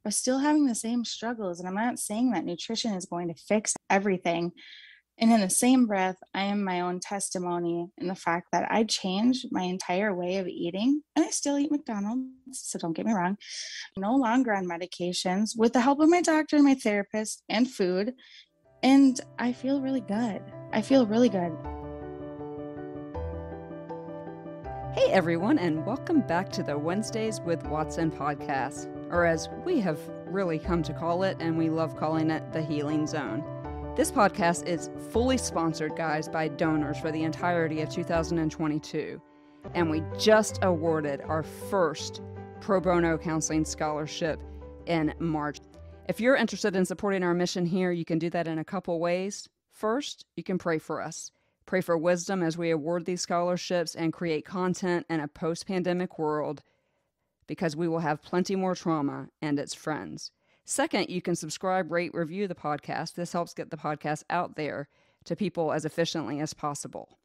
are still having the same struggles. And I'm not saying that nutrition is going to fix everything. And in the same breath, I am my own testimony in the fact that I changed my entire way of eating, and I still eat McDonald's. So don't get me wrong. I'm no longer on medications with the help of my doctor and my therapist and food. And I feel really good. I feel really good. Hey everyone, and welcome back to the Wednesdays with Watson podcast, or as we have really come to call it, and we love calling it, the Healing Zone. This podcast is fully sponsored, guys, by donors for the entirety of 2022, and we just awarded our first pro bono counseling scholarship in March. If you're interested in supporting our mission here, you can do that in a couple ways. First, you can pray for us. Pray for wisdom as we award these scholarships and create content in a post-pandemic world, because we will have plenty more trauma and its friends. Second, you can subscribe, rate, review the podcast. This helps get the podcast out there to people as efficiently as possible.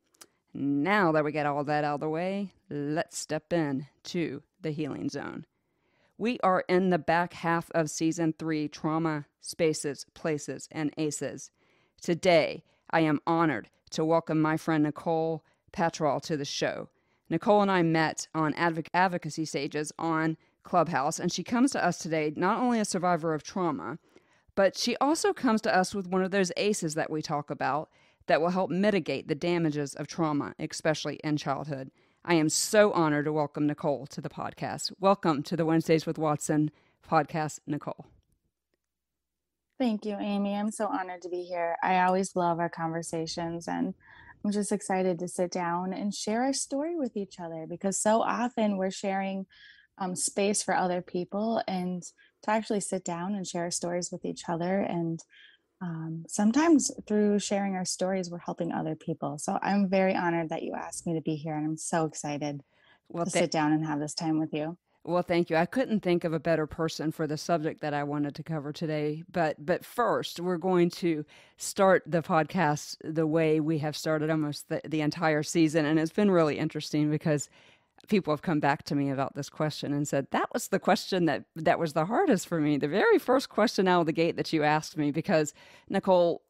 Now that we get all that out of the way, let's step in to the Healing Zone. We are in the back half of Season 3, Trauma, Spaces, Places, and Aces. Today, I am honored to welcome my friend Nicole Patraw to the show. Nicole and I met on advocacy stages on Clubhouse, and she comes to us today not only a survivor of trauma, but she also comes to us with one of those ACEs that we talk about that will help mitigate the damages of trauma, especially in childhood. I am so honored to welcome Nicole to the podcast. Welcome to the Wednesdays with Watson podcast, Nicole. Thank you, Amy. I'm so honored to be here. I always love our conversations, and I'm just excited to sit down and share our story with each other, because so often we're sharing space for other people, and to actually sit down and share our stories with each other. And sometimes through sharing our stories, we're helping other people. So I'm very honored that you asked me to be here, and I'm so excited to sit down and have this time with you. Well, thank you. I couldn't think of a better person for the subject that I wanted to cover today. But first, we're going to start the podcast the way we have started almost the entire season. And it's been really interesting because people have come back to me about this question and said, that was the question that was the hardest for me. The very first question out of the gate that you asked me, because Nicole,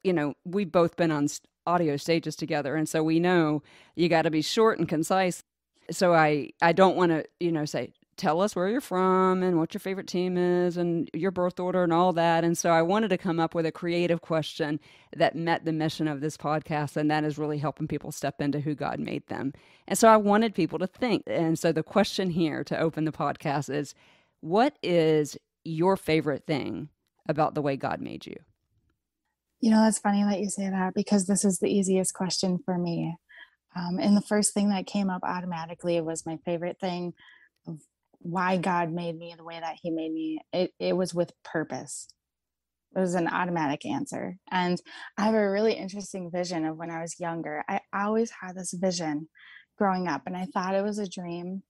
we've both been on audio stages together. And so we know you got to be short and concise. So I don't want to, say, tell us where you're from and what your favorite team is and your birth order and all that. And so I wanted to come up with a creative question that met the mission of this podcast, and that is really helping people step into who God made them. And so I wanted people to think. And so the question here to open the podcast is, what is your favorite thing about the way God made you? It's funny that you say that, because this is the easiest question for me. And the first thing that came up automatically was my favorite thing of why God made me the way that he made me. It was with purpose. It was an automatic answer. And I have a really interesting vision of when I was younger. I always had this vision growing up, and I thought it was a dream.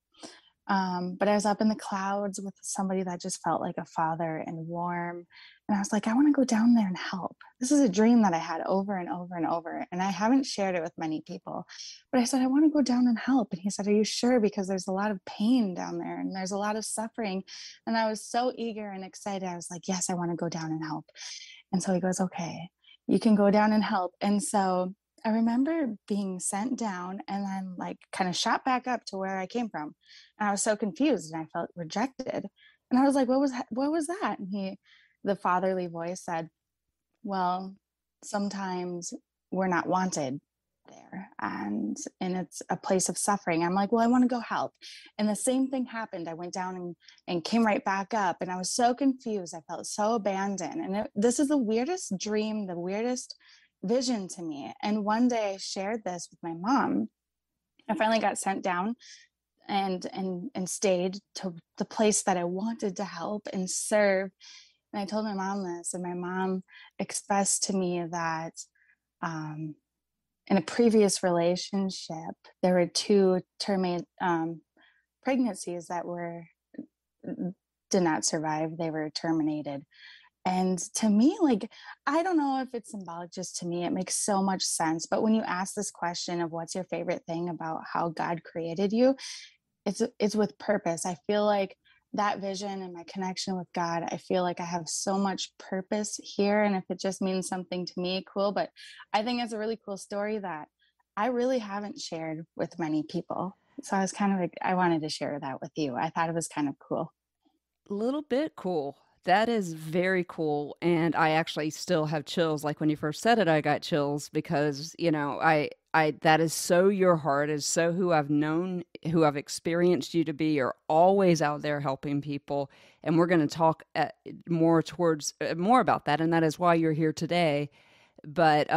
But I was up in the clouds with somebody that just felt like a father and warm. And I was like, I want to go down there and help. This is a dream that I had over and over and over. And I haven't shared it with many people. But I said, I want to go down and help. And he said, are you sure? Because there's a lot of pain down there and there's a lot of suffering. And I was so eager and excited. I was like, yes, I want to go down and help. And so he goes, okay, you can go down and help. And so I remember being sent down and then kind of shot back up to where I came from. And I was so confused and I felt rejected. And I was like, what was that? And the fatherly voice said, well, sometimes we're not wanted there, and it's a place of suffering. I'm like, well, I want to go help. And the same thing happened. I went down and came right back up, and I was so confused. I felt so abandoned. And this is the weirdest dream, the weirdest vision to me. And one day I shared this with my mom. I finally got sent down and stayed to the place that I wanted to help and serve. And I told my mom this, and my mom expressed to me that in a previous relationship, there were two pregnancies that did not survive. They were terminated. And to me, I don't know if it's symbolic, just to me, it makes so much sense. But when you ask this question of what's your favorite thing about how God created you, it's with purpose. I feel like that vision and my connection with God, I feel like I have so much purpose here. And if it just means something to me, cool. But I think it's a really cool story that I really haven't shared with many people. So I was kind of like, I wanted to share that with you. I thought it was kind of cool. Little bit cool. That is very cool. And I actually still have chills. Like when you first said it, I got chills because, that is so your heart, is so who I've known, who I've experienced you to be. You're always out there helping people. And we're going to talk more about that. And that is why you're here today. But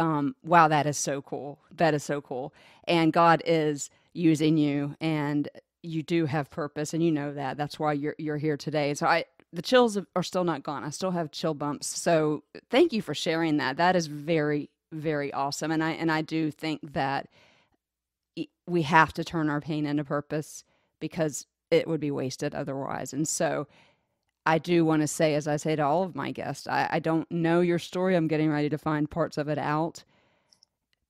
wow, that is so cool. That is so cool. And God is using you, and you do have purpose, and you know that. That's why you're here today. So the chills are still not gone. I still have chill bumps. So thank you for sharing that. That is very, very awesome. And I do think that we have to turn our pain into purpose, because it would be wasted otherwise. And so I do want to say, as I say to all of my guests, I don't know your story. I'm getting ready to find parts of it out.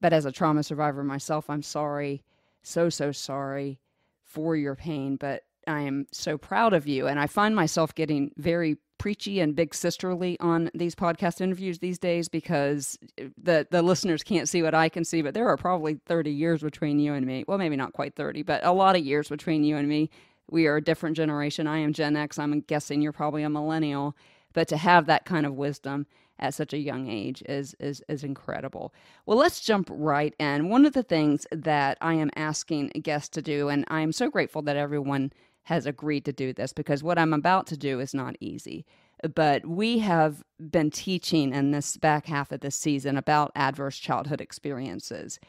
But as a trauma survivor myself, I'm sorry, so, so sorry for your pain. But I am so proud of you. And I find myself getting very preachy and big sisterly on these podcast interviews these days, because the listeners can't see what I can see, but there are probably 30 years between you and me. Well, maybe not quite 30, but a lot of years between you and me. We are a different generation. I am Gen X. I'm guessing you're probably a millennial. But to have that kind of wisdom at such a young age is incredible. Well, let's jump right in. One of the things that I am asking guests to do, and I am so grateful that everyone has agreed to do this, because what I'm about to do is not easy. But we have been teaching in this back half of this season about adverse childhood experiences.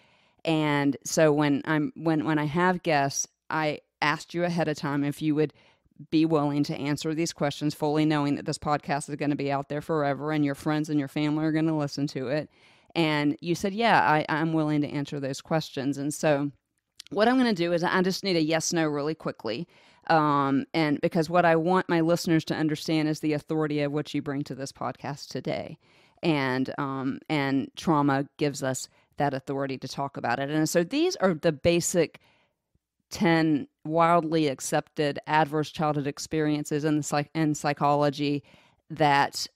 And so when I have guests, I asked you ahead of time if you would be willing to answer these questions, fully knowing that this podcast is going to be out there forever and your friends and your family are going to listen to it. And you said, yeah, I'm willing to answer those questions. And so what I'm going to do is I just need a yes, no really quickly. And because what I want my listeners to understand is the authority of what you bring to this podcast today. And trauma gives us that authority to talk about it. And so these are the basic 10 wildly accepted adverse childhood experiences in psychology that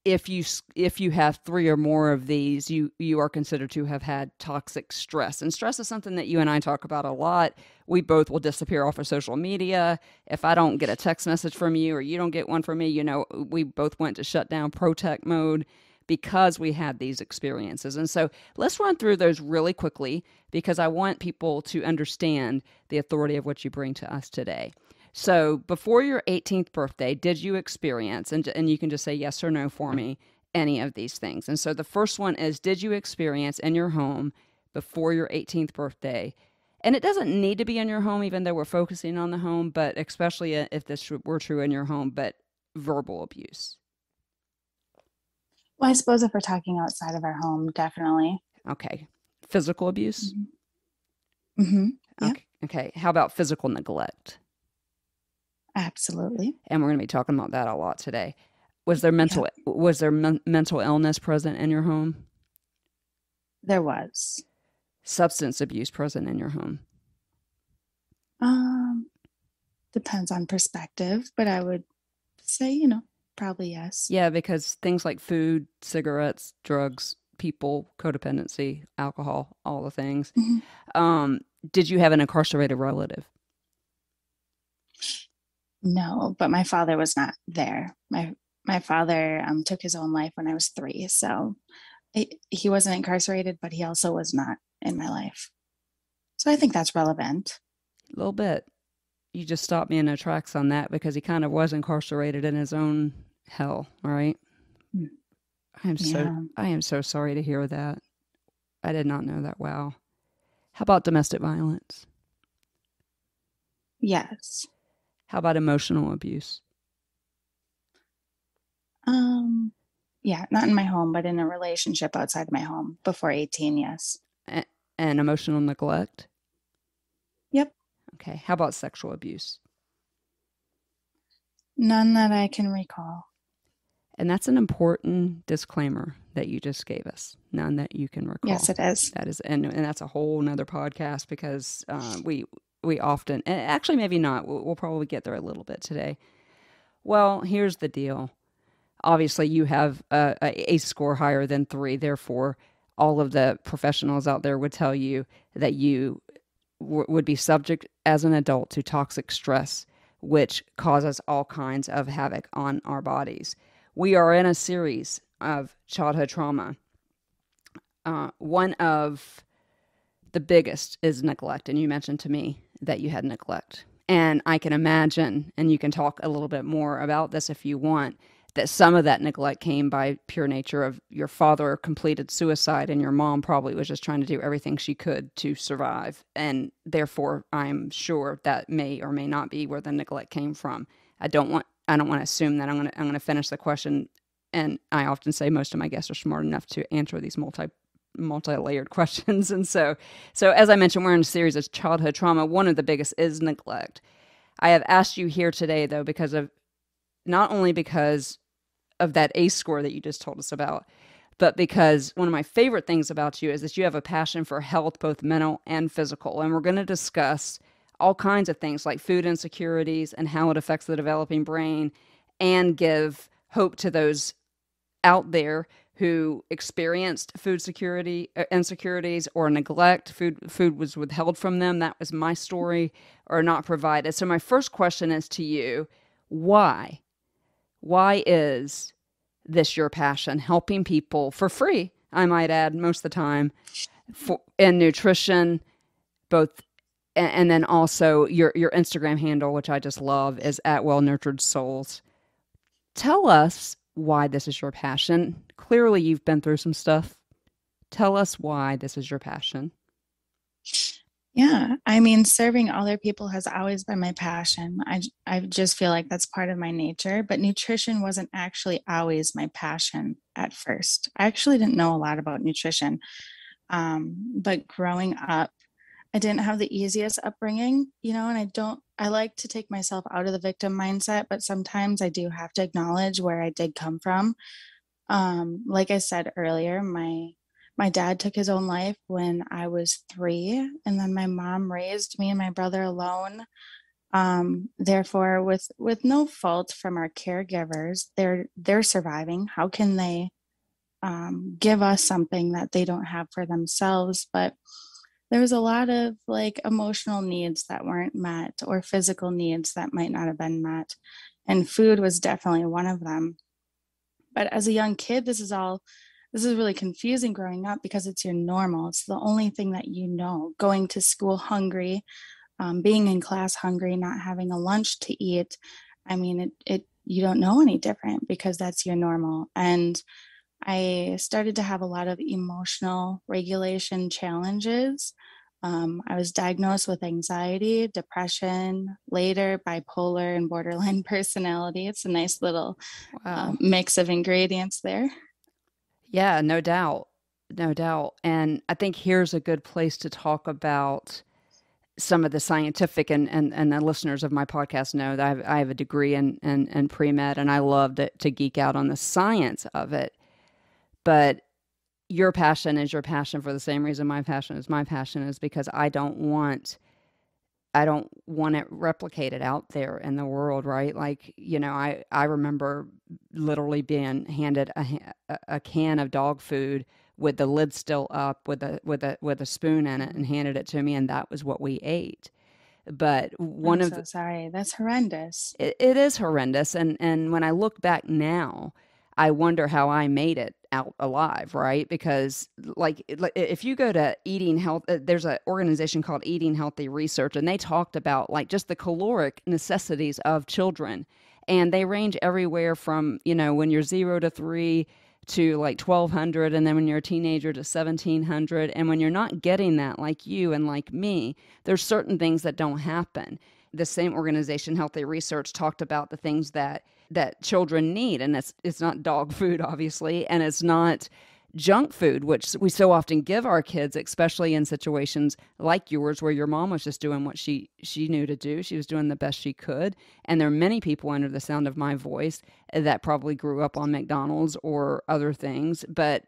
if you have 3 or more of these, you are considered to have had toxic stress. And stress is something that you and I talk about a lot. We both will disappear off of social media. If I don't get a text message from you or you don't get one from me, we both went to shut down protect mode because we had these experiences. And so let's run through those really quickly, because I want people to understand the authority of what you bring to us today. So before your 18th birthday, did you experience, and you can just say yes or no for me, any of these things? And so the first one is, did you experience in your home before your 18th birthday? And it doesn't need to be in your home, even though we're focusing on the home, but especially if this were true in your home, but verbal abuse. Well, I suppose if we're talking outside of our home, definitely. Okay. Physical abuse? Mm-hmm. Mm-hmm. Yeah. Okay. How about physical neglect? Absolutely. And we're going to be talking about that a lot today. Was there mental illness present in your home? There was. Substance abuse present in your home? Depends on perspective, but I would say, probably yes. Yeah, because things like food, cigarettes, drugs, people, codependency, alcohol, all the things. Mm-hmm. Did you have an incarcerated relative? No, but my father was not there. My father took his own life when I was 3, so he wasn't incarcerated, but he also was not in my life. So I think that's relevant. A little bit. You just stopped me in my tracks on that, because he kind of was incarcerated in his own hell, right? I am so sorry to hear that. I did not know that. Wow. How about domestic violence? Yes. How about emotional abuse? Yeah, not in my home, but in a relationship outside of my home before 18, yes. And emotional neglect? Yep. Okay. How about sexual abuse? None that I can recall. And that's an important disclaimer that you just gave us. None that you can recall. Yes, it is. That is, and that's a whole nother podcast, because we often, and actually maybe not, we'll probably get there a little bit today. Well, here's the deal. Obviously, you have a score higher than 3. Therefore, all of the professionals out there would tell you that you would be subject as an adult to toxic stress, which causes all kinds of havoc on our bodies. We are in a series of childhood trauma. One of the biggest is neglect. And you mentioned to me that you had neglect. And I can imagine, and you can talk a little bit more about this if you want, that some of that neglect came by pure nature of your father completed suicide and your mom probably was just trying to do everything she could to survive. And therefore, I'm sure that may or may not be where the neglect came from. I don't want to assume that. I'm going to finish the question. And I often say most of my guests are smart enough to answer these multi-layered questions. And so as I mentioned, we're in a series of childhood trauma. One of the biggest is neglect. I have asked you here today, though, because of not only because of that ACE score that you just told us about, but because one of my favorite things about you is that you have a passion for health, both mental and physical. And we're going to discuss all kinds of things like food insecurities and how it affects the developing brain, and give hope to those out there who experienced food security insecurities or neglect. Food was withheld from them. That was my story, or not provided. So my first question is to you: why? Why is this your passion? Helping people for free, I might add, most of the time, in nutrition, both, and then also your Instagram handle, which I just love, is at Well Nurtured Souls. Tell us why this is your passion. Clearly, you've been through some stuff. Tell us why this is your passion. Yeah, I mean, serving other people has always been my passion. I just feel like that's part of my nature, but nutrition wasn't actually always my passion at first. I actually didn't know a lot about nutrition. But growing up, I didn't have the easiest upbringing, and I like to take myself out of the victim mindset, but sometimes I do have to acknowledge where I did come from. Like I said earlier, my dad took his own life when I was 3, and then my mom raised me and my brother alone. Therefore, with no fault from our caregivers, they're surviving. How can they give us something that they don't have for themselves? But there was a lot of like emotional needs that weren't met, or physical needs that might not have been met, and food was definitely one of them. But as a young kid, this is really confusing growing up, because it's your normal. It's the only thing that you know. Going to school hungry, being in class hungry, not having a lunch to eat. I mean, it you don't know any different, because that's your normal. And I started to have a lot of emotional regulation challenges. I was diagnosed with anxiety, depression, later bipolar and borderline personality. It's a nice little Wow. mix of ingredients there. Yeah, no doubt. No doubt. And I think here's a good place to talk about some of the scientific, and the listeners of my podcast know that I have a degree in pre-med, and I love to geek out on the science of it. But your passion is your passion for the same reason my passion is my passion, is because I don't want it replicated out there in the world, right? Like, I remember literally being handed a can of dog food with the lid still up, with a spoon in it, and handed it to me, and that was what we ate. But one I'm of the, so sorry. That's horrendous. it is horrendous, and when I look back now, I wonder how I made it out alive, right? Because like if you go to Eating Health, there's an organization called Eating Healthy Research, and they talked about like just the caloric necessities of children, and they range everywhere from when you're 0 to 3 to like 1,200, and then when you're a teenager to 1,700, and when you're not getting that, like you and like me, there's certain things that don't happen. The same organization, Healthy Research, talked about the things that children need, and it's not dog food, obviously, and it's not junk food, which we so often give our kids, especially in situations like yours, where your mom was just doing what she knew to do. She was doing the best she could, and there are many people under the sound of my voice that probably grew up on McDonald's or other things, but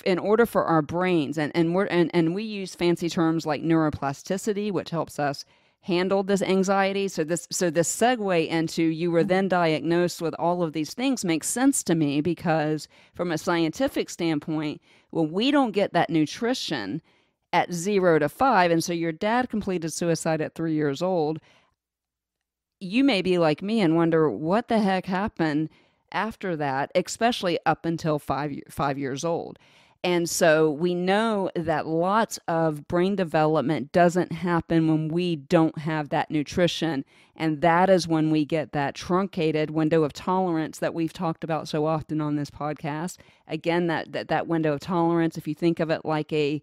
in order for our brains, and we use fancy terms like neuroplasticity, which helps us handled this anxiety. So this segue into you were then diagnosed with all of these things makes sense to me, because from a scientific standpoint, when we don't get that nutrition at 0 to 5, and so your dad completed suicide at 3 years old, you may be like me and wonder what the heck happened after that, especially up until 5 years old. And so we know that lots of brain development doesn't happen when we don't have that nutrition. And that is when we get that truncated window of tolerance that we've talked about so often on this podcast. Again, that window of tolerance, if you think of it like a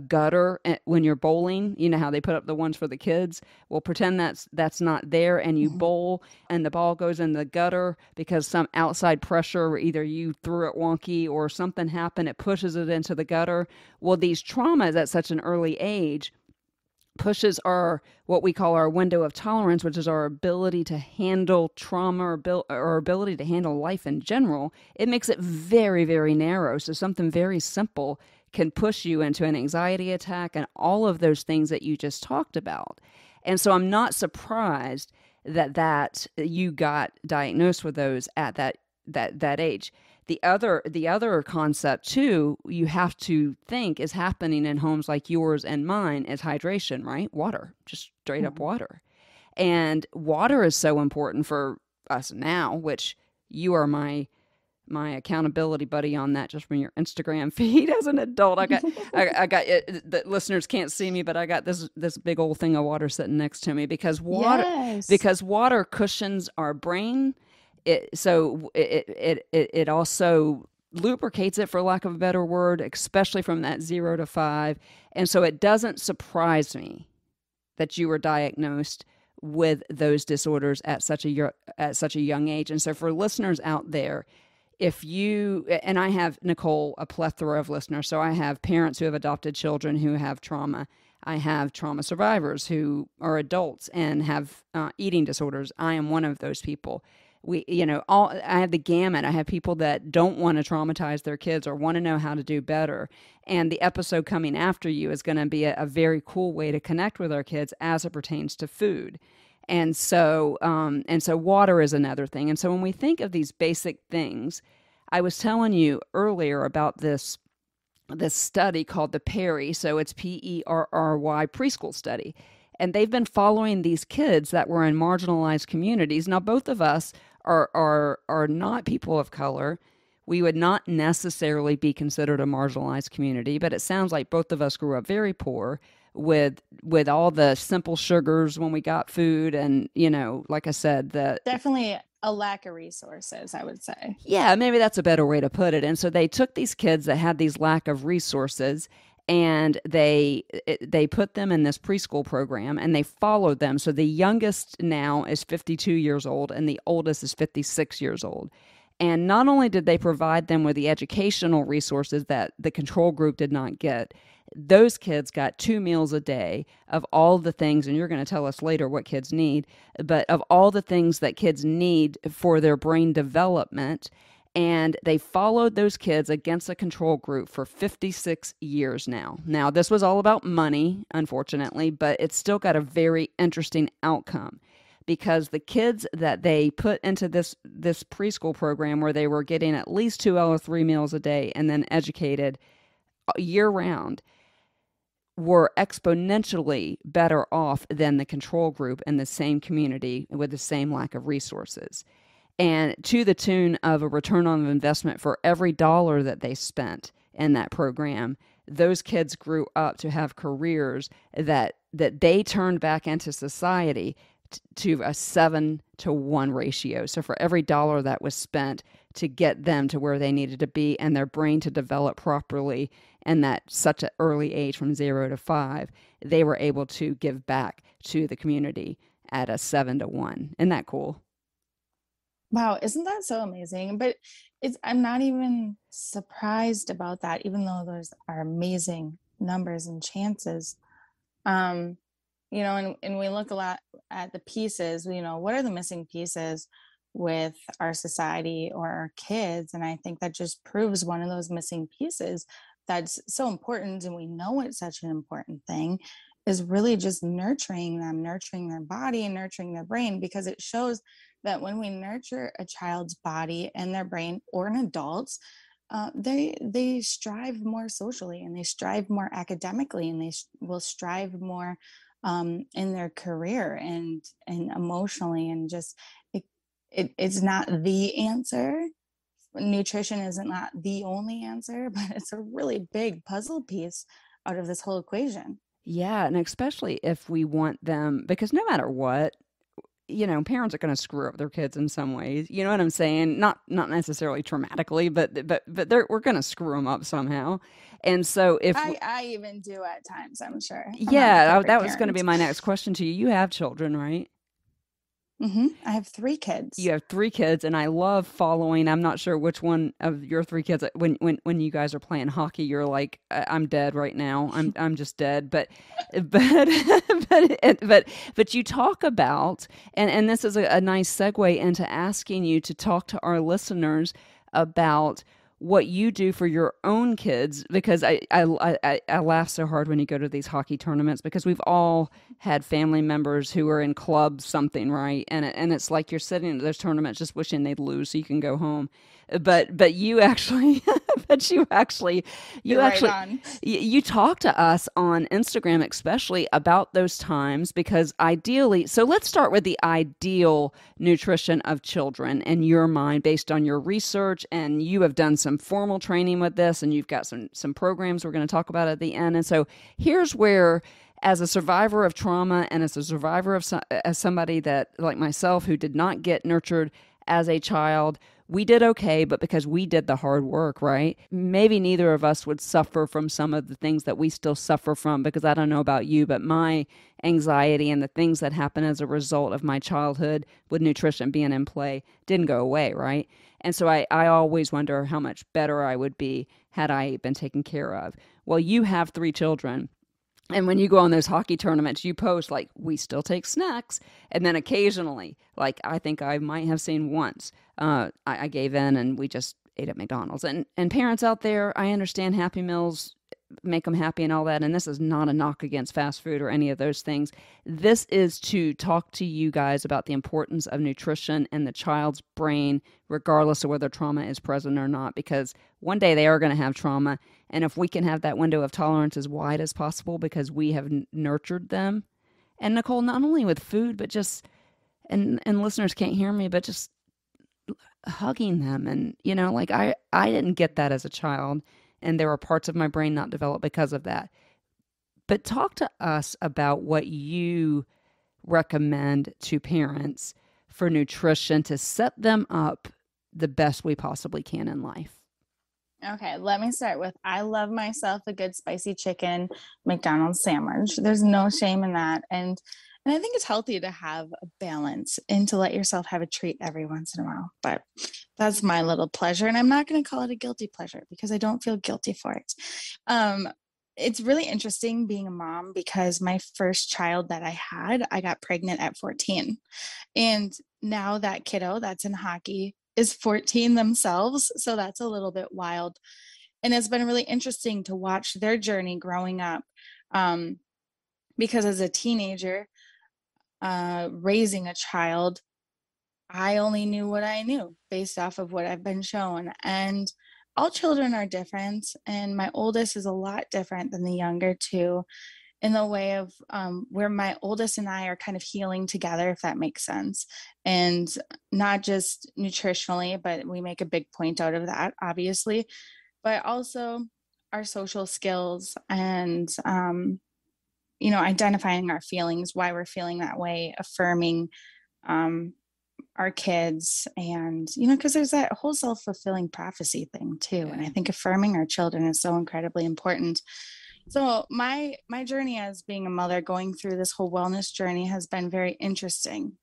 gutter when you're bowling, you know how they put up the ones for the kids. Well, pretend that's not there, and you bowl and the ball goes in the gutter because some outside pressure, either you threw it wonky or something happened, it pushes it into the gutter. Well, these traumas at such an early age pushes our what we call our window of tolerance, which is our ability to handle trauma, or our ability to handle life in general. It makes it very, very narrow. So something very simple can push you into an anxiety attack and all of those things that you just talked about. And so I'm not surprised that you got diagnosed with those at that age. The other concept too, you have to think is happening in homes like yours and mine is hydration, right? Water, just straight up water. And water is so important for us now, which you are my accountability buddy on that, just from your Instagram feed as an adult. I got it. The listeners can't see me, but I got this big old thing of water sitting next to me, because Yes. water cushions our brain. It also lubricates it, for lack of a better word, especially from that 0 to 5. And so it doesn't surprise me that you were diagnosed with those disorders at such a young age. And so for listeners out there, if you, and I have, Nicole, a plethora of listeners. So I have parents who have adopted children who have trauma. I have trauma survivors who are adults and have eating disorders. I am one of those people. I have the gamut. I have people that don't want to traumatize their kids or want to know how to do better. And the episode coming after you is going to be a very cool way to connect with our kids as it pertains to food. And so water is another thing. And so when we think of these basic things, I was telling you earlier about this study called the Perry, so it's PERRY preschool study. And they've been following these kids that were in marginalized communities. Now, both of us are not people of color. We would not necessarily be considered a marginalized community, but it sounds like both of us grew up very poor, with all the simple sugars when we got food. And, like I said, Definitely a lack of resources, I would say. yeah, maybe that's a better way to put it. And so they took these kids that had these lack of resources, and they put them in this preschool program, and they followed them. So the youngest now is 52 years old and the oldest is 56 years old. And not only did they provide them with the educational resources that the control group did not get, those kids got 2 meals a day of all the things, and you're going to tell us later what kids need, but of all the things that kids need for their brain development. And they followed those kids against a control group for 56 years now. Now, this was all about money, unfortunately, but it's still got a very interesting outcome, because the kids that they put into this preschool program, where they were getting at least 2 or 3 meals a day and then educated year round, were exponentially better off than the control group in the same community with the same lack of resources. And to the tune of a return on investment for every dollar that they spent in that program, those kids grew up to have careers that they turned back into society to a 7-to-1 ratio. So for every dollar that was spent to get them to where they needed to be and their brain to develop properly, and that such an early age from 0 to 5, they were able to give back to the community at a 7-to-1. Isn't that cool? Wow, isn't that so amazing? But I'm not even surprised about that, even though those are amazing numbers and chances. Um, and we look a lot at the pieces, what are the missing pieces with our society or our kids? And I think that just proves one of those missing pieces that's so important. And we know it's such an important thing, is really just nurturing them, nurturing their body and nurturing their brain, because it shows that when we nurture a child's body and their brain, or an adult's, they strive more socially, and they strive more academically, and will strive more in their career, and emotionally, and just it's not the answer. Nutrition isn't not the only answer, but it's a really big puzzle piece out of this whole equation. Yeah, and especially if we want them, because no matter what, parents are going to screw up their kids in some ways. You know what I'm saying? Not necessarily traumatically, but we're going to screw them up somehow. And so if I even do at times, I'm sure. I'm not the yeah, perfect that was going to be parent. my next question to you. You have children, right? I have three You kids. have three kids, and I love following. I'm not sure which one of your three kids. When you guys are playing hockey, you're like, I'm dead right now. I'm just dead." But but you talk about, and this is a nice segue into asking you to talk to our listeners about what you do for your own kids, because I laugh so hard when you go to these hockey tournaments, because we've all had family members who are in clubs something, right, and it's like you're sitting at those tournaments just wishing they'd lose so you can go home, but you actually but you You're right actually on. you talk to us on Instagram especially about those times, because ideally, so let's start with the ideal nutrition of children in your mind based on your research, and you have done some formal training with this, and you've got some programs we're going to talk about at the end. And so here's where, as a survivor of trauma, and as a survivor of as somebody that, like myself, who did not get nurtured as a child, we did okay, but because we did the hard work, right? Maybe neither of us would suffer from some of the things that we still suffer from, because I don't know about you, but my anxiety and the things that happen as a result of my childhood with nutrition being in play didn't go away, right? And so I always wonder how much better I would be had I been taken care of. Well, you have three children. And when you go on those hockey tournaments, you post like, we still take snacks. And then occasionally, like I think I might have seen once, I gave in and we just ate at McDonald's. And parents out there, I understand Happy Meals make them happy and all that. And this is not a knock against fast food or any of those things. This is to talk to you guys about the importance of nutrition in the child's brain, regardless of whether trauma is present or not, because one day they are going to have trauma. And if we can have that window of tolerance as wide as possible because we have nurtured them. And Nicole, not only with food, but just, and listeners can't hear me, but just hugging them. And, like I didn't get that as a child. And there were parts of my brain not developed because of that. But talk to us about what you recommend to parents for nutrition to set them up the best we possibly can in life. Okay, let me start with, I love myself a good spicy chicken McDonald's sandwich. There's no shame in that. And I think it's healthy to have a balance and to let yourself have a treat every once in a while. But that's my little pleasure. And I'm not going to call it a guilty pleasure because I don't feel guilty for it. Um, it's really interesting being a mom, because my first child that I got pregnant at 14. And now that kiddo that's in hockey is 14 themselves. So that's a little bit wild. And it's been really interesting to watch their journey growing up. Um, because as a teenager, raising a child, I only knew what I knew based off of what I've been shown. And all children are different. And my oldest is a lot different than the younger two, in the way of where my oldest and I are kind of healing together, if that makes sense. And not just nutritionally, but we make a big point out of that, obviously, but also our social skills, and identifying our feelings, why we're feeling that way, affirming um, our kids, and because there's that whole self-fulfilling prophecy thing too. And Yeah. I think affirming our children is so incredibly important. So my journey as being a mother, going through this whole wellness journey, has been very interesting,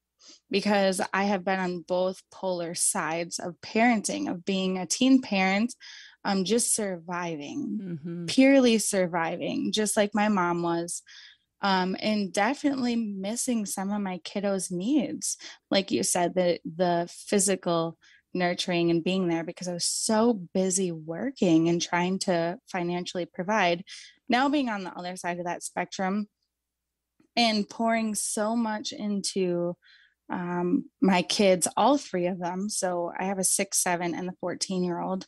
because I have been on both polar sides of parenting, of being a teen parent, just surviving, Mm-hmm. purely surviving, just like my mom was, and definitely missing some of my kiddos' needs, like you said, the physical nurturing and being there, because I was so busy working and trying to financially provide. Now being on the other side of that spectrum, and pouring so much into my kids, all three of them. So I have a 6, 7, and the 14-year-old,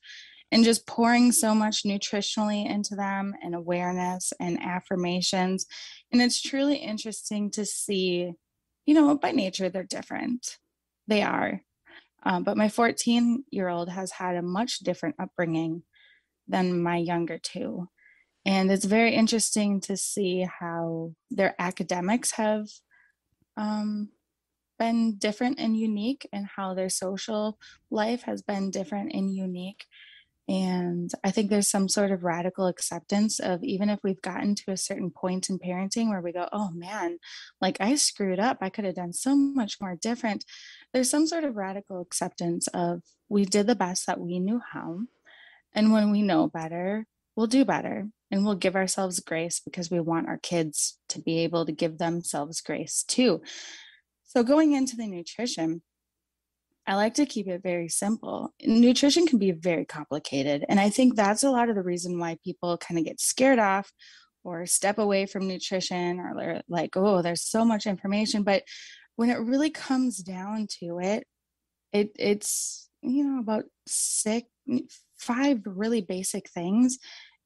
and just pouring so much nutritionally into them and awareness and affirmations. And it's truly interesting to see, by nature, they're different. They are. But my 14-year-old has had a much different upbringing than my younger two. And it's very interesting to see how their academics have um, been different and unique, and how their social life has been different and unique. And I think there's some sort of radical acceptance of, even if we've gotten to a certain point in parenting where we go, oh man, like I screwed up, I could have done so much more different. There's some sort of radical acceptance of, we did the best that we knew how. And when we know better, we'll do better, and we'll give ourselves grace, because we want our kids to be able to give themselves grace too. So going into the nutrition, I like to keep it very simple. Nutrition can be very complicated. And I think that's a lot of the reason why people kind of get scared off or step away from nutrition, or they're like, oh, there's so much information. But when it really comes down to it, it's, about five really basic things.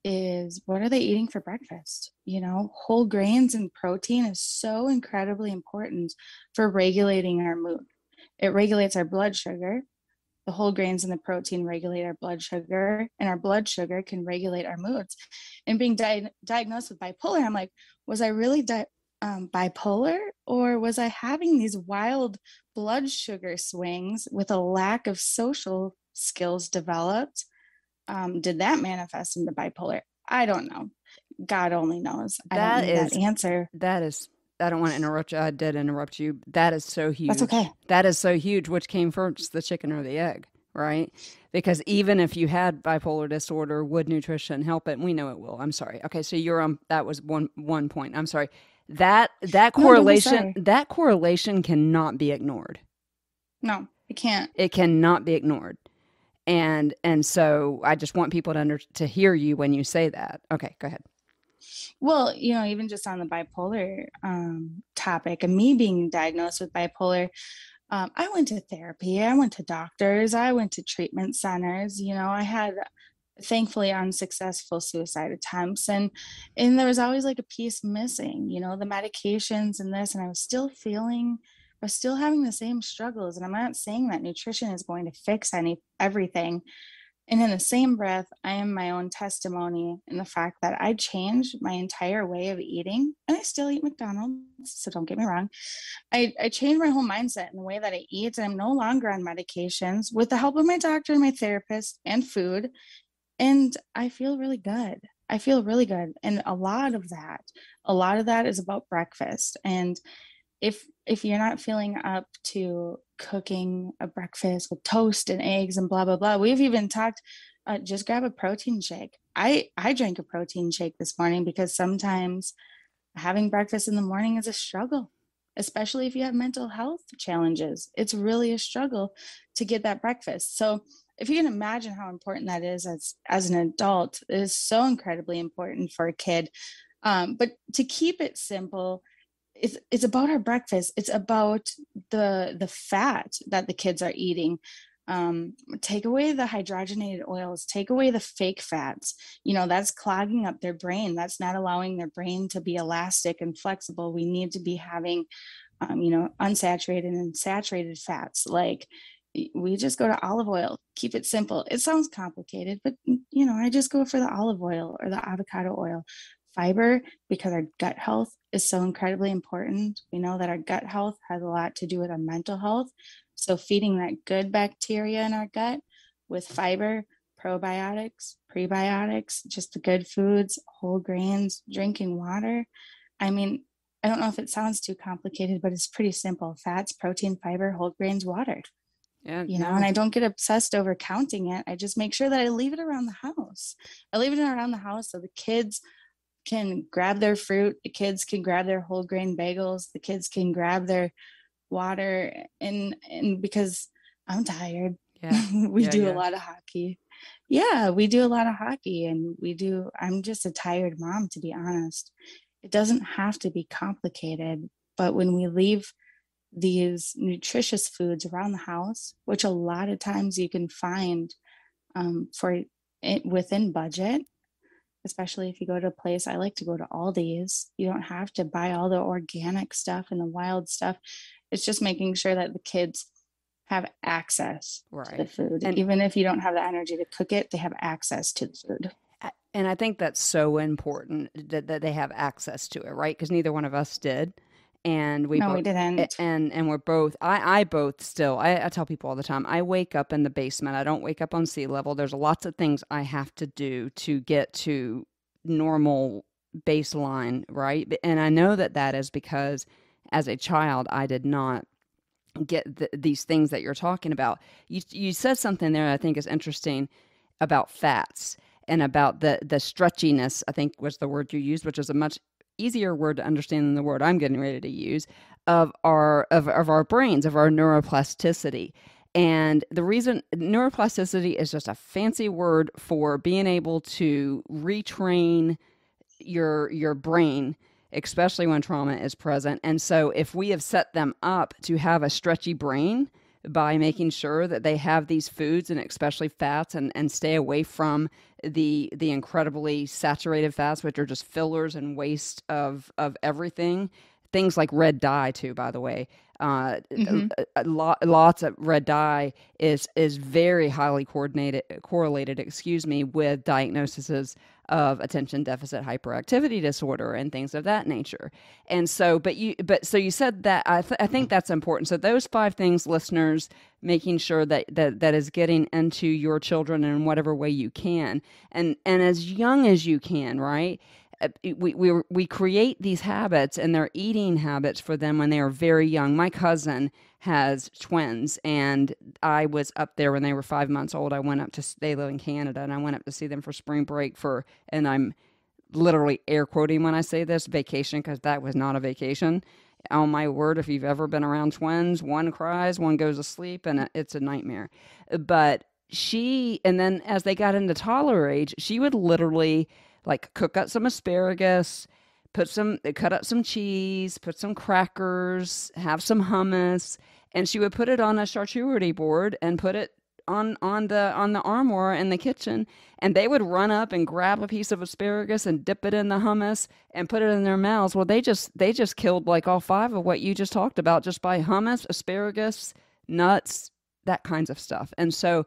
Is, what are they eating for breakfast? Whole grains and protein is so incredibly important for regulating our mood. It regulates our blood sugar. The whole grains and the protein regulate our blood sugar, and our blood sugar can regulate our moods. And being diagnosed with bipolar, I'm like, was I really bipolar, or was I having these wild blood sugar swings with a lack of social skills developed? Did that manifest into bipolar? I don't know. God only knows. I don't That need that is answer. that is I don't want to interrupt you. I did interrupt you. That is so That's huge. okay. That is so huge. Which came first, the chicken or the egg, right? Because even if you had bipolar disorder, would nutrition help it? We know it will. I'm sorry. Okay, so you're that was one point. I'm sorry. That No, don't be correlation sorry. that correlation cannot be ignored. No, I can't. It cannot be ignored. And so I just want people to hear you when you say that. Okay, go ahead. Well, even just on the bipolar topic, and me being diagnosed with bipolar, I went to therapy, I went to doctors, I went to treatment centers. I had, thankfully, unsuccessful suicide attempts, and there was always like a piece missing. The medications and this, and I was still having the same struggles. And I'm not saying that nutrition is going to fix everything. And in the same breath, I am my own testimony in the fact that I changed my entire way of eating, and I still eat McDonald's, so don't get me wrong. I changed my whole mindset in the way that I eat, and I'm no longer on medications, with the help of my doctor and my therapist and food. And I feel really good. I feel really good. And a lot of that is about breakfast. And if you're not feeling up to cooking a breakfast with toast and eggs and blah blah blah, we've even talked, just grab a protein shake. I drank a protein shake this morning, because sometimes having breakfast in the morning is a struggle, especially if you have mental health challenges. It's really a struggle to get that breakfast. So if you can imagine how important that is as an adult, it is so incredibly important for a kid. But to keep it simple, it's about our breakfast. It's about the fat that the kids are eating. Take away the hydrogenated oils, take away the fake fats. That's clogging up their brain. That's not allowing their brain to be elastic and flexible. We need to be having unsaturated and saturated fats. Like, we just go to olive oil. Keep it simple. It sounds complicated, but I just go for the olive oil or the avocado oil. Fiber, because our gut health is so incredibly important. We know that our gut health has a lot to do with our mental health. So feeding that good bacteria in our gut with fiber, probiotics, prebiotics, just the good foods, whole grains, drinking water. I mean, I don't know if it sounds too complicated, but it's pretty simple: fats, protein, fiber, whole grains, water. Yeah, And no. I don't get obsessed over counting it. I just make sure that I leave it around the house. I leave it around the house so the kids can grab their fruit, the kids can grab their whole grain bagels, the kids can grab their water. And because I'm tired, Yeah. we Yeah, do a yeah. lot of hockey. Yeah, we do a lot of hockey, and I'm just a tired mom, to be honest. It doesn't have to be complicated, but when we leave these nutritious foods around the house, which a lot of times you can find for it within budget, especially if you go to a place. I like to go to Aldi's. You don't have to buy all the organic stuff and the wild stuff. It's just making sure that the kids have access to the Right. food. And Even if you don't have the energy to cook it, they have access to the food. and I think that's so important that they have access to it, right? Because neither one of us did. And we No, both we didn't. and we're both I both still I tell people all the time, I wake up in the basement. I don't wake up on sea level. There's lots of things I have to do to get to normal baseline, right? And I know that that is because as a child I did not get these things that you're talking about. You said something there I think is interesting about fats and about the stretchiness, I think was the word you used, which is a much easier word to understand than the word I'm getting ready to use, of our brains, of our neuroplasticity. And the reason neuroplasticity is just a fancy word for being able to retrain your brain, especially when trauma is present. And so if we have set them up to have a stretchy brain by making sure that they have these foods and especially fats, and stay away from the incredibly saturated fats, which are just fillers and waste of everything. Things like red dye too, by the way. Mm-hmm. Lots of red dye is very highly correlated, excuse me, with diagnoses of attention deficit hyperactivity disorder and things of that nature. And so, so you said that I think that's important. So those 5 things, listeners, making sure that is getting into your children in whatever way you can, and as young as you can, right? We create these habits, and they're eating habits for them when they are very young. My cousin has twins, and I was up there when they were 5 months old. They live in Canada, and I went up to see them for spring break and I'm literally air quoting when I say this, vacation, because that was not a vacation. Oh my word, if you've ever been around twins, one cries, one goes to sleep, and it's a nightmare. But and then as they got into toddler age, she would literally like cook up some asparagus, cut up some cheese, put some crackers, have some hummus, and she would put it on a charcuterie board and put it on the armoire in the kitchen, and they would run up and grab a piece of asparagus and dip it in the hummus and put it in their mouths. Well, they just killed like all 5 of what you just talked about just by hummus, asparagus, nuts, that kinds of stuff. And so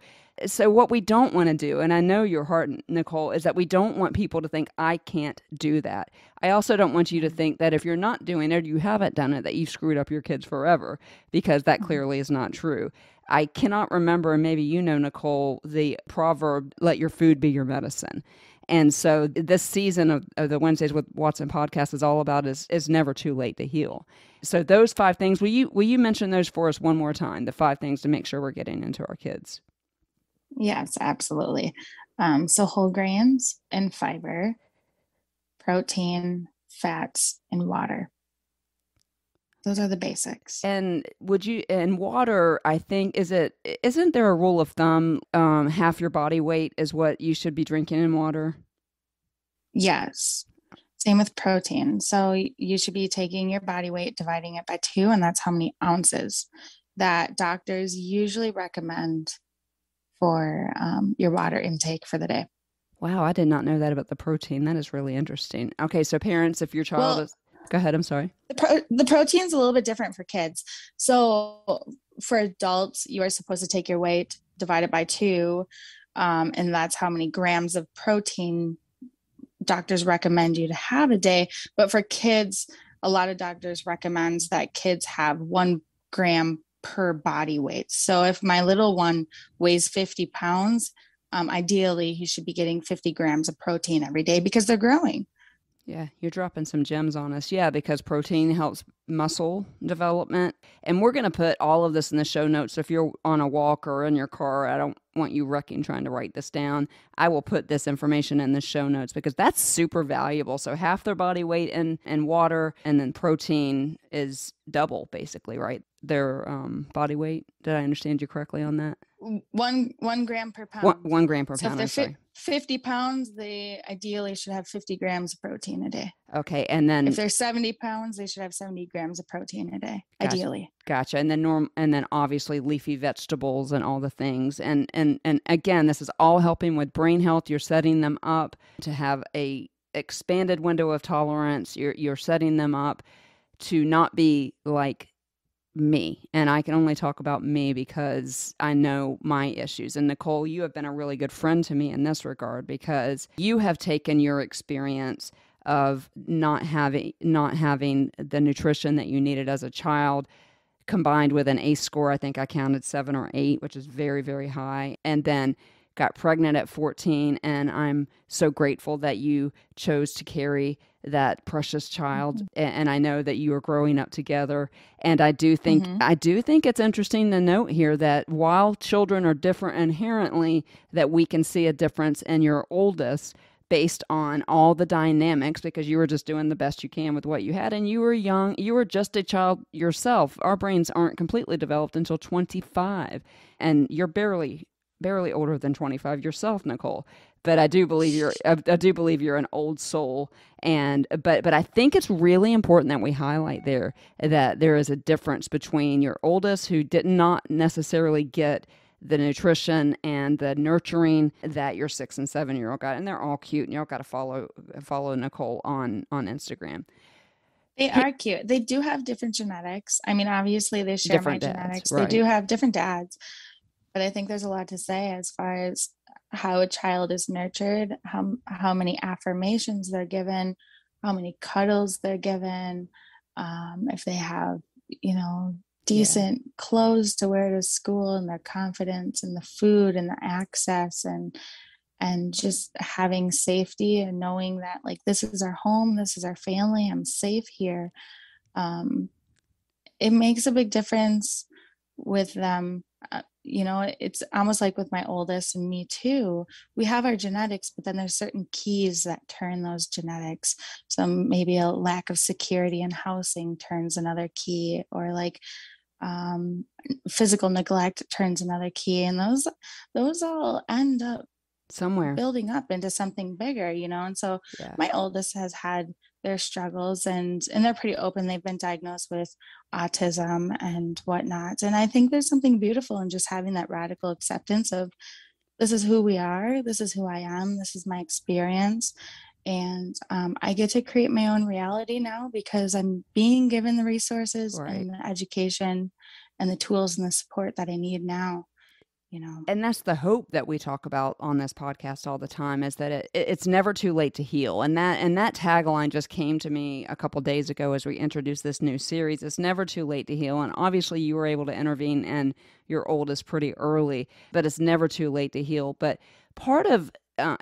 what we don't want to do, and I know your heart, Nicole, is that we don't want people to think, I can't do that. I also don't want you to think that if you're not doing it, or you haven't done it, that you've screwed up your kids forever, because that clearly is not true. I cannot remember, and maybe you know, Nicole, the proverb, let your food be your medicine. And so this season of the Wednesdays with Watson podcast is all about is never too late to heal. So those 5 things, will you mention those for us one more time, the 5 things to make sure we're getting into our kids? Yes, absolutely. So whole grains and fiber, protein, fats, and water. Those are the basics. And water, I think, isn't there a rule of thumb, half your body weight is what you should be drinking in water? Yes. Same with protein. So you should be taking your body weight, dividing it by 2, and that's how many ounces that doctors usually recommend for your water intake for the day. Wow, I did not know that about the protein. That is really interesting. Okay, so parents, if your child is... Go ahead, I'm sorry. The protein's a little bit different for kids. So for adults, you are supposed to take your weight, divide it by 2, and that's how many grams of protein doctors recommend you to have a day. But for kids, a lot of doctors recommend that kids have 1 gram per body weight. So if my little one weighs 50 pounds, ideally he should be getting 50 grams of protein every day because they're growing. Yeah, you're dropping some gems on us. Yeah, because protein helps muscle development. And we're going to put all of this in the show notes. So if you're on a walk or in your car, I don't want you wrecking trying to write this down. I will put this information in the show notes because that's super valuable. So half their body weight in water, and then protein is double, basically, right? their body weight? Did I understand you correctly on that? 1 gram per One, pound. 1 gram per So if pound. they're I'm sorry. 50 pounds, they ideally should have 50 grams of protein a day. Okay, and If then they're 70 pounds, they should have 70 grams of protein a day, gotcha, ideally. gotcha. And then obviously leafy vegetables and all the things. And again, this is all helping with brain health. You're setting them up to have a expanded window of tolerance. You're setting them up to not be like me. And I can only talk about me because I know my issues. And Nicole, you have been a really good friend to me in this regard because you have taken your experience of not having the nutrition that you needed as a child, combined with an ACE score. I think I counted 7 or 8, which is very, very high. And then got pregnant at 14. And I'm so grateful that you chose to carry that precious child. Mm-hmm. And I know that you are growing up together. And I do think, Mm-hmm. I do think it's interesting to note here that while children are different inherently, that we can see a difference in your oldest based on all the dynamics, because you were just doing the best you can with what you had, and you were young, you were just a child yourself. Our brains aren't completely developed until 25, and you're barely older than 25 yourself, Nicole. But I do believe you're an old soul. And but I think it's really important that we highlight there that there is a difference between your oldest, who did not necessarily get the nutrition and the nurturing that your 6 and 7 year old got. And they're all cute, and y'all got to follow Nicole on Instagram. They are cute. They do have different genetics. I mean, obviously they share my Different dads, genetics. They right? do have different dads, but I think there's a lot to say as far as how a child is nurtured, how many affirmations they're given, how many cuddles they're given, if they have, you know, Yeah, decent clothes to wear to school, and their confidence, and the food, and the access, and just having safety, and knowing that, like, this is our home, this is our family, I'm safe here. um, it makes a big difference with them. You know, it's almost like with my oldest and me too. We have our genetics, but then there's certain keys that turn those genetics. So maybe a lack of security in housing turns another key, or like um, physical neglect turns another key, and those all end up somewhere. building up into something bigger, you know. And so Yeah, my oldest has had their struggles, and they're pretty open. They've been diagnosed with autism and whatnot. And I think there's something beautiful in just having that radical acceptance of, this is who we are, this is who I am, this is my experience. And I get to create my own reality now because I'm being given the resources right. and the education and the tools and the support that I need now, you know. And that's the hope that we talk about on this podcast all the time, is that it's never too late to heal. And that tagline just came to me a couple days ago as we introduced this new series. It's never too late to heal. And obviously you were able to intervene and your oldest pretty early, but it's never too late to heal. But part of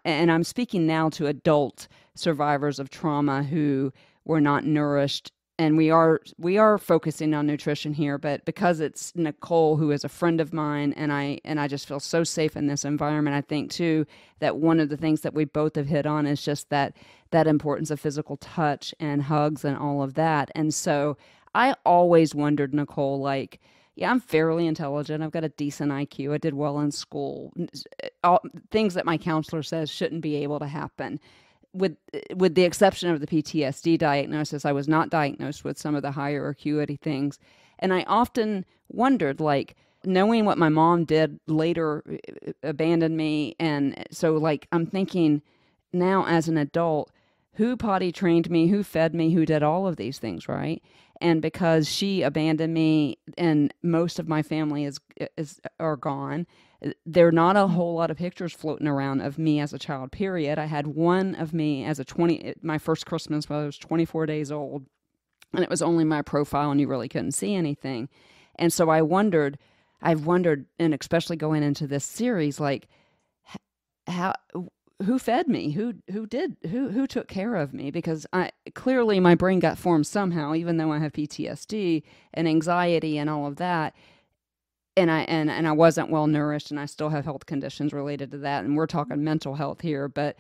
and I'm speaking now to adult survivors of trauma who were not nourished, and we are focusing on nutrition here, but because it's Nicole, who is a friend of mine, and I just feel so safe in this environment, I think too that one of the things that we both have hit on is just that importance of physical touch and hugs and all of that. And so I always wondered, Nicole, like, yeah, I'm fairly intelligent. I've got a decent IQ. I did well in school. All, things that my counselor says shouldn't be able to happen, with the exception of the PTSD diagnosis. I was not diagnosed with some of the higher acuity things. And I often wondered, like, knowing what my mom did later, abandoned me. And so, like, I'm thinking now as an adult, who potty trained me, who fed me, who did all of these things, right? And because she abandoned me and most of my family are gone, there are not a whole lot of pictures floating around of me as a child, period. I had one of me as my first Christmas when I was 24 days old, and it was only my profile and you really couldn't see anything. And so I've wondered, and especially going into this series, like, how, who fed me, who took care of me, because I clearly my brain got formed somehow, even though I have PTSD and anxiety and all of that. And I wasn't well nourished, and I still have health conditions related to that. And we're talking mental health here. But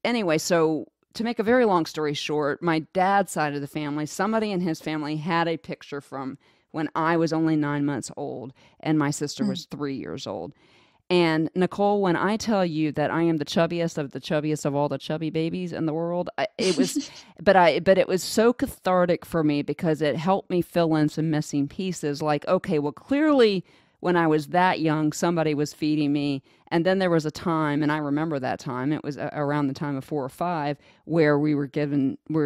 anyway, so to make a very long story short, my dad's side of the family, somebody in his family had a picture from when I was only 9 months old and my sister Mm. was 3 years old. And Nicole, when I tell you that I am the chubbiest of all the chubby babies in the world, but it was so cathartic for me because it helped me fill in some missing pieces. Like, okay, well, clearly when I was that young, somebody was feeding me. And then there was a time, and I remember that time, it was around the time of 4 or 5, where we were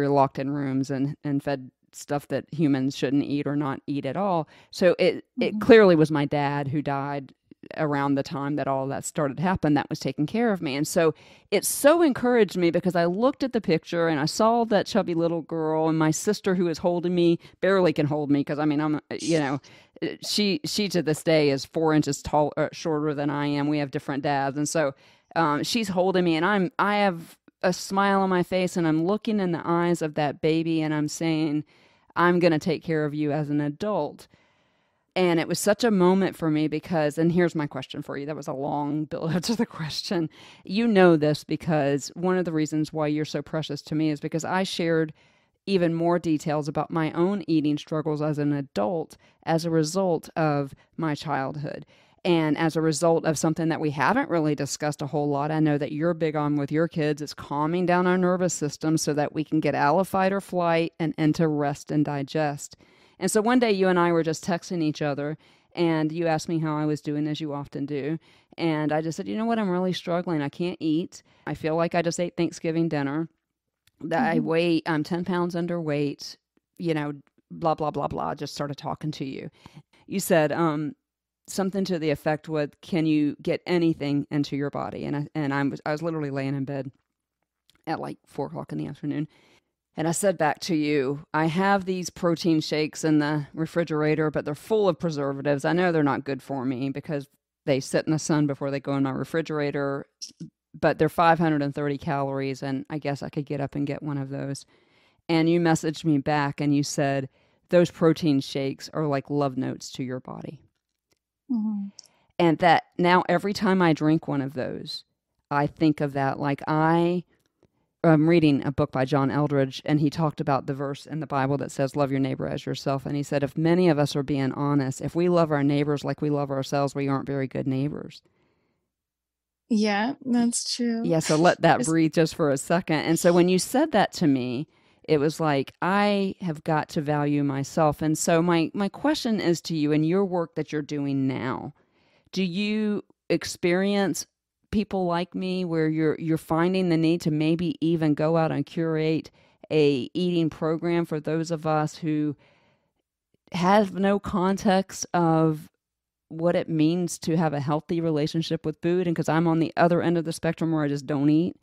locked in rooms and fed stuff that humans shouldn't eat or not eat at all. So it Mhm. clearly was my dad who died around the time that all that started to happen that was taking care of me. And so it so encouraged me because I looked at the picture and I saw that chubby little girl, and my sister who is holding me barely can hold me because I mean I'm she to this day is 4 inches tall shorter than I am. We have different dads, and so she's holding me, and I have a smile on my face, and I'm looking in the eyes of that baby, and I'm saying, I'm going to take care of you as an adult. And it was such a moment for me because, and here's my question for you. That was a long build up to the question. You know this because one of the reasons why you're so precious to me is because I shared even more details about my own eating struggles as an adult as a result of my childhood. And as a result of something that we haven't really discussed a whole lot, I know that you're big on with your kids, is calming down our nervous system so that we can get out of fight or flight and into rest and digest. And so one day you and I were just texting each other, and you asked me how I was doing, as you often do. And I just said, you know what, I'm really struggling. I can't eat. I feel like I just ate Thanksgiving dinner. That I Mhm. weigh, I'm 10 pounds underweight, you know, blah, blah, blah, blah. Just started talking to you. You said something to the effect with, can you get anything into your body? And I was literally laying in bed at like 4 o'clock in the afternoon. And I said back to you, I have these protein shakes in the refrigerator, but they're full of preservatives. I know they're not good for me because they sit in the sun before they go in my refrigerator, but they're 530 calories, and I guess I could get up and get one of those. And you messaged me back and you said, those protein shakes are like love notes to your body. Mhm. And that now every time I drink one of those, I think of that. I'm reading a book by John Eldredge, and he talked about the verse in the Bible that says, love your neighbor as yourself. And he said, if many of us are being honest, if we love our neighbors like we love ourselves, we aren't very good neighbors. Yeah, that's true. Yeah, so let that It's- breathe just for a second. And so when you said that to me, it was like, I have got to value myself. And so my question is to you in your work that you're doing now, do you experience people like me where you're finding the need to maybe even go out and curate a eating program for those of us who have no context of what it means to have a healthy relationship with food? And because I'm on the other end of the spectrum where I just don't eat,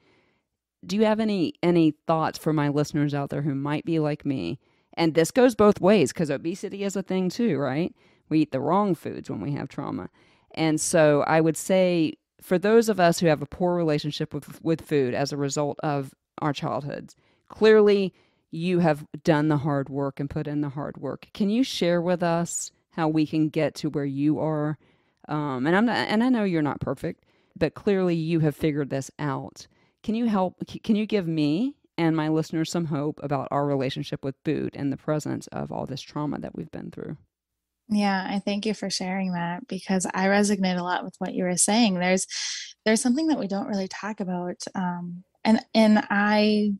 do you have any thoughts for my listeners out there who might be like me? And this goes both ways because obesity is a thing too, right? We eat the wrong foods when we have trauma. And so I would say for those of us who have a poor relationship with food as a result of our childhoods, clearly you have done the hard work and put in the hard work. Can you share with us how we can get to where you are? And I know you're not perfect, but clearly you have figured this out. Can you help? Can you give me and my listeners some hope about our relationship with food in the presence of all this trauma that we've been through? Yeah, I thank you for sharing that because I resonate a lot with what you were saying. There's something that we don't really talk about, and I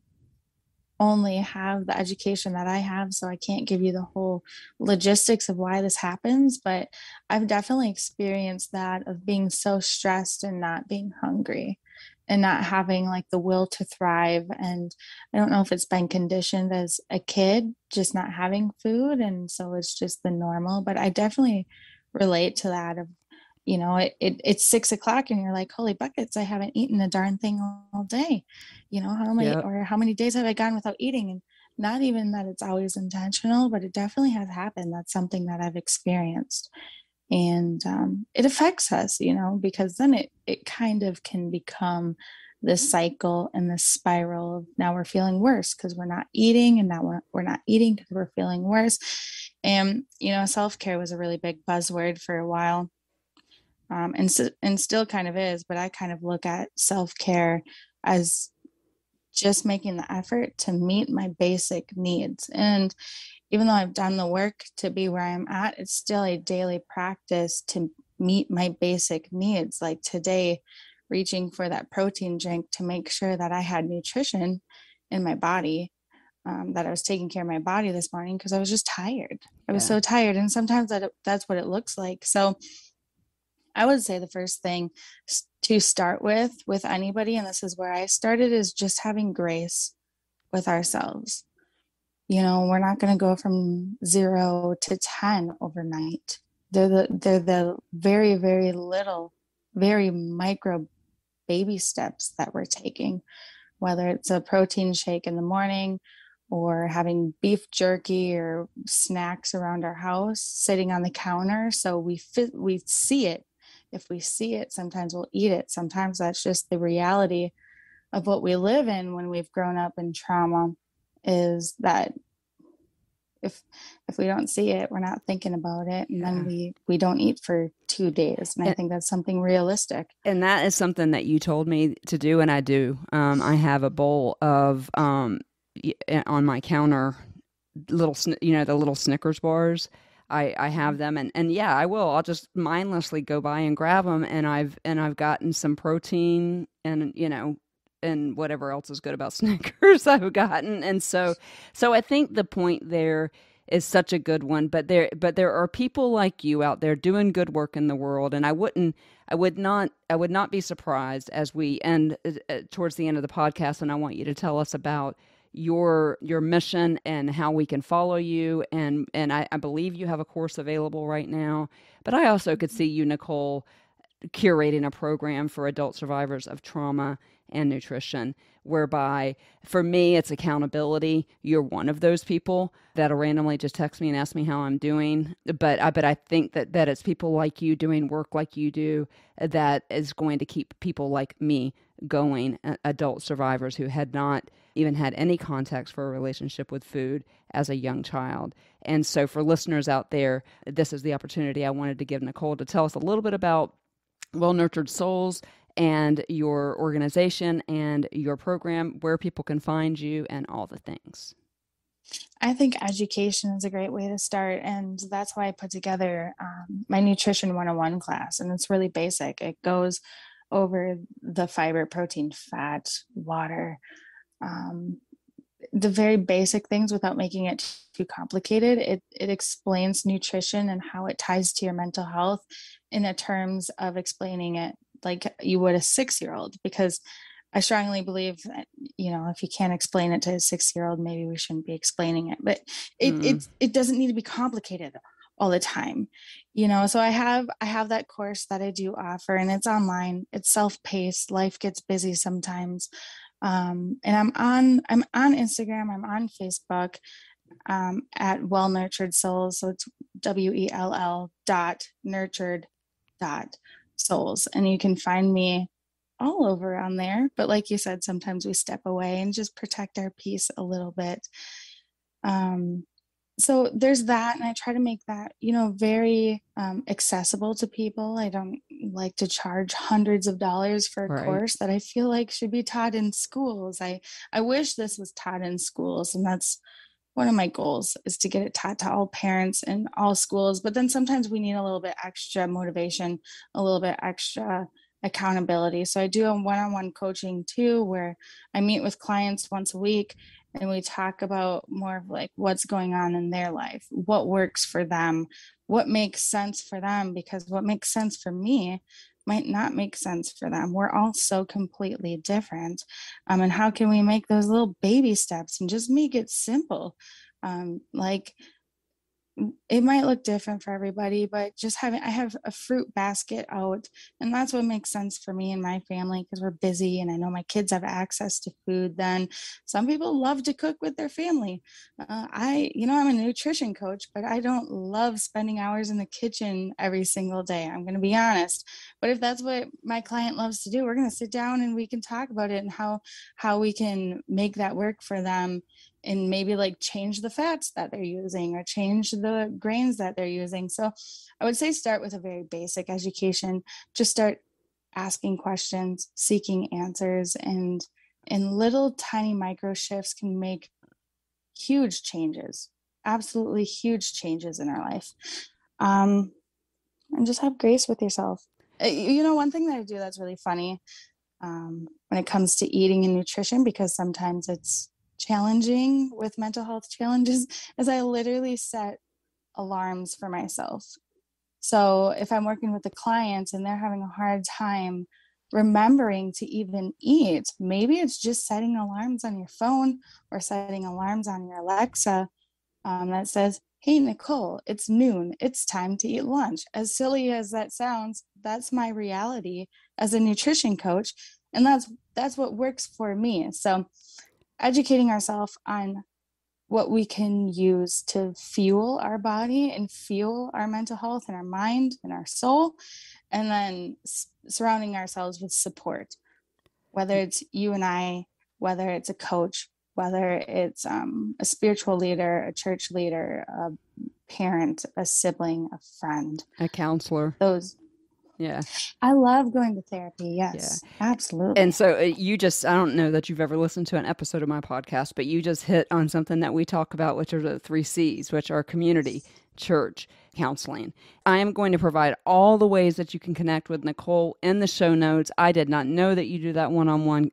only have the education that I have, so I can't give you the whole logistics of why this happens, but I've definitely experienced that of being so stressed and not being hungry and not having like the will to thrive. And I don't know if it's been conditioned as a kid, just not having food. And so it's just the normal, but I definitely relate to that of, it's 6 o'clock and you're like, holy buckets, I haven't eaten a darn thing all day. Yep. How many days have I gone without eating? And not even that it's always intentional, but it definitely has happened. That's something that I've experienced. And it affects us, because then it kind of can become this cycle and this spiral of now we're feeling worse because we're not eating, and now we're not eating because we're feeling worse. And, self-care was a really big buzzword for a while, and still kind of is, but I kind of look at self care as just making the effort to meet my basic needs. And even though I've done the work to be where I'm at, it's still a daily practice to meet my basic needs. Like today, reaching for that protein drink to make sure that I had nutrition in my body, that I was taking care of my body this morning because I was just tired. I was Yeah. so tired. And sometimes that's what it looks like. So I would say the first thing to start with anybody, and this is where I started, is just having grace with ourselves. We're not going to go from 0 to 10 overnight. They're the very, very little, very micro baby steps that we're taking, whether it's a protein shake in the morning or having beef jerky or snacks around our house sitting on the counter. So we see it. If we see it, sometimes we'll eat it. Sometimes that's just the reality of what we live in when we've grown up in trauma, is that if we don't see it, we're not thinking about it, and then Yeah. we don't eat for 2 days. And I And, think that's something realistic. and that is something that you told me to do, and I do. I have a bowl of on my counter, the little Snickers bars. I have them, and yeah, I will. I'll just mindlessly go by and grab them, and I've gotten some protein, and and whatever else is good about Snickers I've gotten. And so I think the point there is such a good one, but there are people like you out there doing good work in the world, and I would not be surprised as we end towards the end of the podcast, and I want you to tell us about your mission and how we can follow you. And I believe you have a course available right now, but I also could see you, Nicole, curating a program for adult survivors of trauma and nutrition, whereby for me it's accountability. You're one of those people that'll randomly just text me and ask me how I'm doing, but I think that it's people like you doing work like you do that is going to keep people like me going, adult survivors who had not even had any context for a relationship with food as a young child. And so for listeners out there, this is the opportunity I wanted to give Nicole to tell us a little bit about Well Nurtured Souls and your organization and your program, where people can find you and all the things. I think education is a great way to start. And that's why I put together my Nutrition 101 class. And it's really basic. It goes over the fiber, protein, fat, water, um, the very basic things without making it too complicated. It explains nutrition and how it ties to your mental health in the terms of explaining it like you would a 6 year old, because I strongly believe that, if you can't explain it to a 6 year old, maybe we shouldn't be explaining it. But Mm. it doesn't need to be complicated all the time. So I have that course that I do offer, and it's online. It's self-paced. Life gets busy sometimes. And I'm on Instagram, I'm on Facebook, at Well Nurtured Souls. So it's WELL.nurtured.souls. And you can find me all over on there. But like you said, sometimes we step away and just protect our peace a little bit. Um, so there's that, and I try to make that very accessible to people. I don't like to charge hundreds of dollars for a Right. course that I feel like should be taught in schools. I wish this was taught in schools, and that's one of my goals, is to get it taught to all parents in all schools. But then sometimes we need a little bit extra motivation, a little bit extra accountability. So I do a one-on-one coaching too, where I meet with clients once a week, and we talk about more of like what's going on in their life, what works for them, what makes sense for them, because what makes sense for me might not make sense for them. We're all so completely different. And how can we make those little baby steps and just make it simple? Like, it might look different for everybody, but I have a fruit basket out, and that's what makes sense for me and my family, because we're busy and I know my kids have access to food. Then some people love to cook with their family. I'm a nutrition coach, but I don't love spending hours in the kitchen every single day. I'm going to be honest. But if that's what my client loves to do, we're going to sit down and we can talk about it, and how we can make that work for them, and maybe like change the fats that they're using or change the grains that they're using. So I would say start with a very basic education. Just start asking questions, seeking answers, and And little tiny micro shifts can make huge changes, absolutely huge changes in our life. And just have grace with yourself. One thing that I do that's really funny, when it comes to eating and nutrition, because sometimes it's challenging with mental health challenges, is I literally set alarms for myself. So if I'm working with a client and they're having a hard time remembering to even eat, maybe it's just setting alarms on your phone or setting alarms on your Alexa, that says, "Hey, Nicole, it's noon. It's time to eat lunch." As silly as that sounds, that's my reality as a nutrition coach. And that's what works for me. So educating ourselves on what we can use to fuel our body and fuel our mental health and our mind and our soul, and then surrounding ourselves with support, whether it's you and I, whether it's a coach, whether it's a spiritual leader, a church leader, a parent, a sibling, a friend, a counselor. Those. Yeah. I love going to therapy. Yes, yeah. Absolutely. And so I don't know that you've ever listened to an episode of my podcast, but you just hit on something that we talk about, which are the 3 C's, which are community, church, counseling. I am going to provide all the ways that you can connect with Nicole in the show notes. I did not know that you do that one-on-one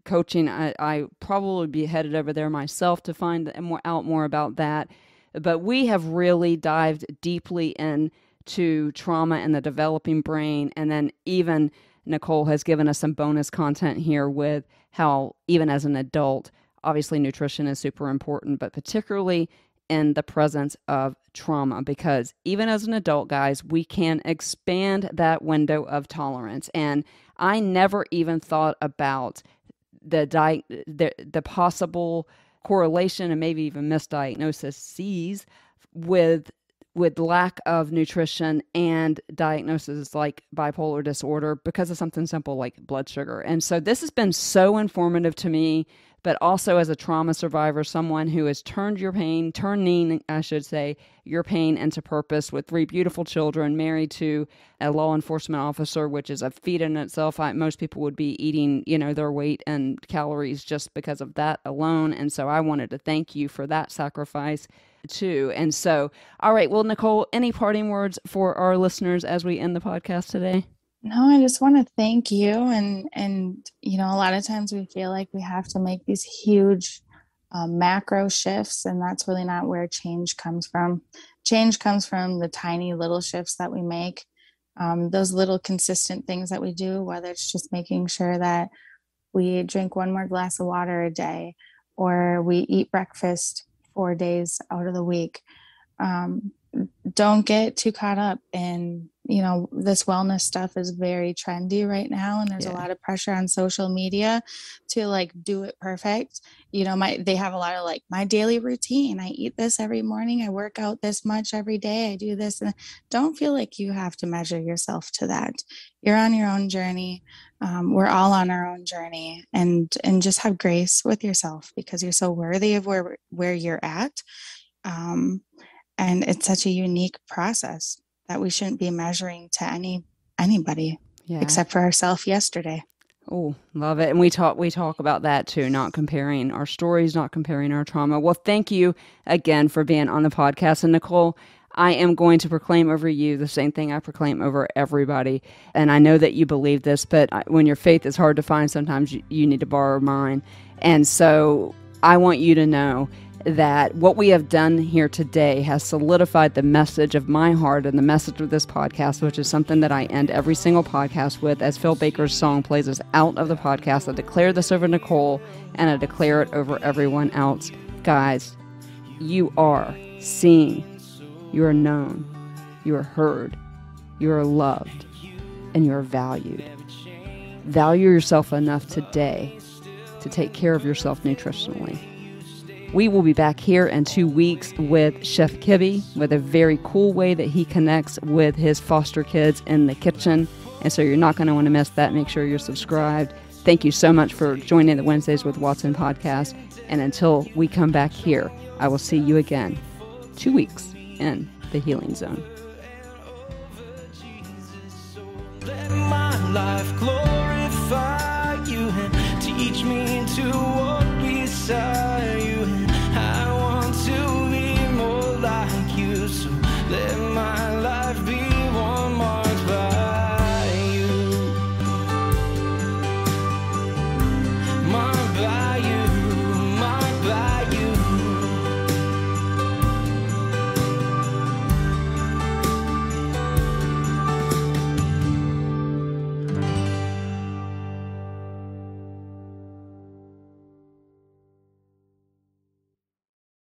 coaching. I probably would be headed over there myself to find out more about that. But we have really dived deeply into trauma and the developing brain. And then even Nicole has given us some bonus content here with how even as an adult, obviously nutrition is super important, but particularly in the presence of trauma, because even as an adult, guys, we can expand that window of tolerance. And I never even thought about the possible correlation and maybe even misdiagnoses with lack of nutrition and diagnoses like bipolar disorder because of something simple like blood sugar. And so this has been so informative to me, but also as a trauma survivor, someone who has turning your pain into purpose, with 3 beautiful children, married to a law enforcement officer, which is a feat in itself. Most people would be eating, their weight and calories just because of that alone. And so I wanted to thank you for that sacrifice too. And so, all right, well, Nicole, any parting words for our listeners as we end the podcast today? No, I just want to thank you. And a lot of times we feel like we have to make these huge macro shifts, and that's really not where change comes from. Change comes from the tiny little shifts that we make, those little consistent things that we do, whether it's just making sure that we drink 1 more glass of water a day, or we eat breakfast 4 days out of the week. Don't get too caught up in, this wellness stuff is very trendy right now. And there's a lot of pressure on social media to do it perfect. They have a lot of my daily routine. I eat this every morning. I work out this much every day. I do this. And don't feel like you have to measure yourself to that. You're on your own journey. We're all on our own journey, and just have grace with yourself, because you're so worthy of where you're at. And it's such a unique process that we shouldn't be measuring to anybody except for ourselves yesterday. Oh, love it. And we talk about that too, not comparing our stories, not comparing our trauma. Well, thank you again for being on the podcast. And Nicole, I am going to proclaim over you the same thing I proclaim over everybody. And I know that you believe this, but when your faith is hard to find, sometimes you need to borrow mine. And so I want you to know that what we have done here today has solidified the message of my heart and the message of this podcast, which is something that I end every single podcast with. As Phil Baker's song plays us out of the podcast, I declare this over Nicole, and I declare it over everyone else. Guys, you are seen, you are known, you are heard, you are loved, and you are valued. Value yourself enough today to take care of yourself nutritionally. We will be back here in 2 weeks with Chef Kibby, with a very cool way that he connects with his foster kids in the kitchen. And so you're not going to want to miss that. Make sure you're subscribed. Thank you so much for joining the Wednesdays with Watson podcast. And until we come back here, I will see you again 2 weeks in the Healing Zone. Let my life glow.